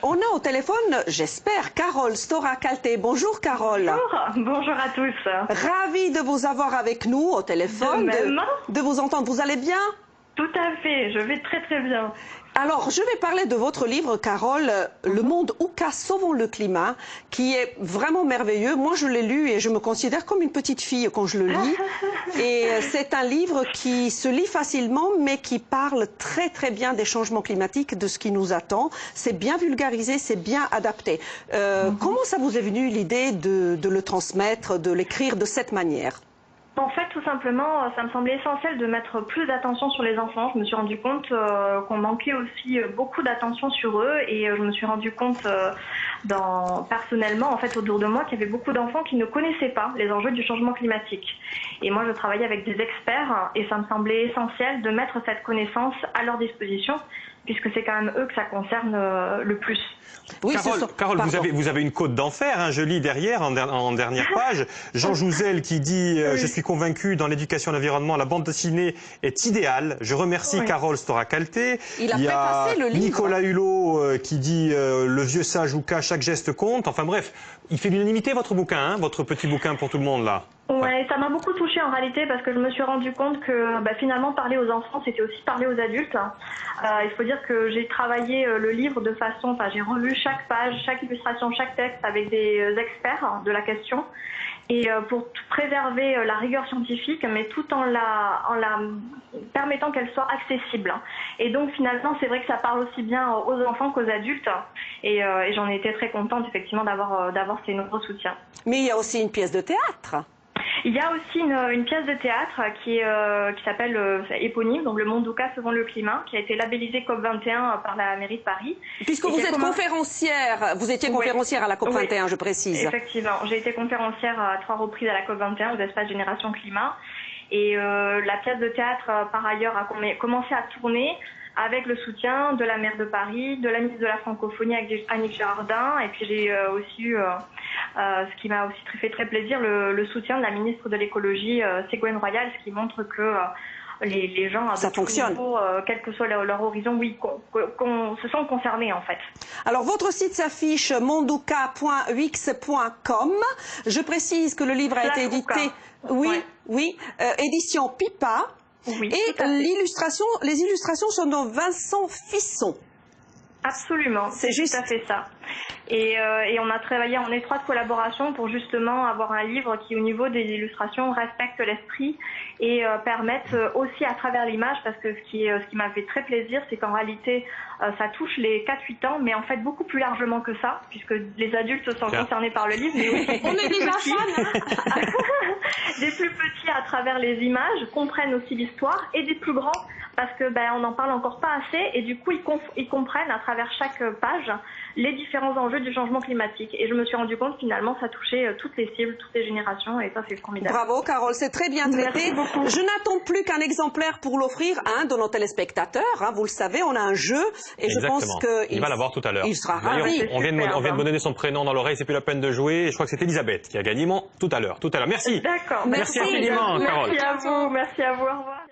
On a au téléphone, j'espère, Carole Stora-Calté. Bonjour Carole. Bonjour à tous. Ravie de vous avoir avec nous au téléphone, De même. de vous entendre. Vous allez bien? Tout à fait, je vais très très bien. Alors, je vais parler de votre livre, Carole, Le monde Ouka, sauvons le climat, qui est vraiment merveilleux. Moi, je l'ai lu et je me considère comme une petite fille quand je le lis. Et c'est un livre qui se lit facilement, mais qui parle très très bien des changements climatiques, de ce qui nous attend. C'est bien vulgarisé, c'est bien adapté. Comment ça vous est venu l'idée de le transmettre, de l'écrire de cette manière ? En fait, tout simplement, ça me semblait essentiel de mettre plus d'attention sur les enfants. Je me suis rendu compte qu'on manquait aussi beaucoup d'attention sur eux et je me suis rendu compte personnellement, en fait, autour de moi, qu'il y avait beaucoup d'enfants qui ne connaissaient pas les enjeux du changement climatique. Et moi, je travaillais avec des experts et ça me semblait essentiel de mettre cette connaissance à leur disposition, puisque c'est quand même eux que ça concerne le plus. Oui, Carole, vous avez une côte d'enfer, hein, je lis derrière, en dernière page, Jean Jouzel qui dit « Je suis convaincu, dans l'éducation et l'environnement, la bande dessinée est idéale. Je remercie Carole Stora-Calté. » Il y a le livre. Nicolas Hulot qui dit « Le vieux sage Ouka, chaque geste compte. » Enfin bref, il fait l'unanimité votre bouquin, hein, votre petit bouquin pour tout le monde là. Ouais, ça m'a beaucoup touchée en réalité parce que je me suis rendu compte que finalement parler aux enfants c'était aussi parler aux adultes. Il faut dire que j'ai travaillé le livre de façon, j'ai revu chaque page, chaque illustration, chaque texte avec des experts de la question et pour préserver la rigueur scientifique mais tout en la permettant qu'elle soit accessible. Et donc finalement c'est vrai que ça parle aussi bien aux enfants qu'aux adultes et j'en ai été très contente effectivement d'avoir ces nombreux soutiens. Mais il y a aussi une pièce de théâtre. Il y a aussi une pièce de théâtre qui s'appelle éponyme, donc Le monde Ouka, sauvons le climat, qui a été labellisée COP21 par la mairie de Paris. Puisque vous êtes conférencière, vous étiez conférencière à la COP21, je précise. Effectivement, j'ai été conférencière à 3 reprises à la COP21 aux espaces Génération Climat. Et la pièce de théâtre, par ailleurs, a commencé à tourner avec le soutien de la maire de Paris, de la ministre de la Francophonie Annick Girardin, et puis j'ai aussi eu, ce qui m'a aussi fait très plaisir, le soutien de la ministre de l'écologie, Ségolène Royal, ce qui montre que les gens à tous niveaux, quel que soit leur horizon, se sont concernés en fait. Alors votre site s'affiche mondouka.wix.com. Je précise que le livre a été édité, édition Pipa. Oui, et les illustrations sont de Vincent Fisson. Absolument, c'est juste à fait ça. Et on a travaillé en étroite collaboration pour justement avoir un livre qui, au niveau des illustrations, respecte l'esprit et permette aussi à travers l'image, parce que ce qui m'a fait très plaisir, c'est qu'en réalité, ça touche les 4-8 ans, mais en fait beaucoup plus largement que ça, puisque les adultes sont concernés par le livre, mais aussi on est déjà fans. Des plus petits à travers les images comprennent aussi l'histoire, et des plus grands parce que on n'en parle encore pas assez et du coup ils comprennent à travers chaque page les différents enjeux du changement climatique. Et je me suis rendu compte finalement ça touchait toutes les cibles, toutes les générations et ça c'est formidable. Bravo Carole, c'est très bien traité. Merci beaucoup. Je n'attends plus qu'un exemplaire pour l'offrir à un de nos téléspectateurs. Hein, vous le savez, on a un jeu et exactement. Je pense qu'il va l'avoir tout à l'heure. Il sera ravi. On vient de me donner son prénom dans l'oreille, c'est plus la peine de jouer. Et je crois que c'est Elisabeth qui a gagné tout à l'heure. Merci. D'accord. Merci infiniment, Carole. Merci à vous, au revoir.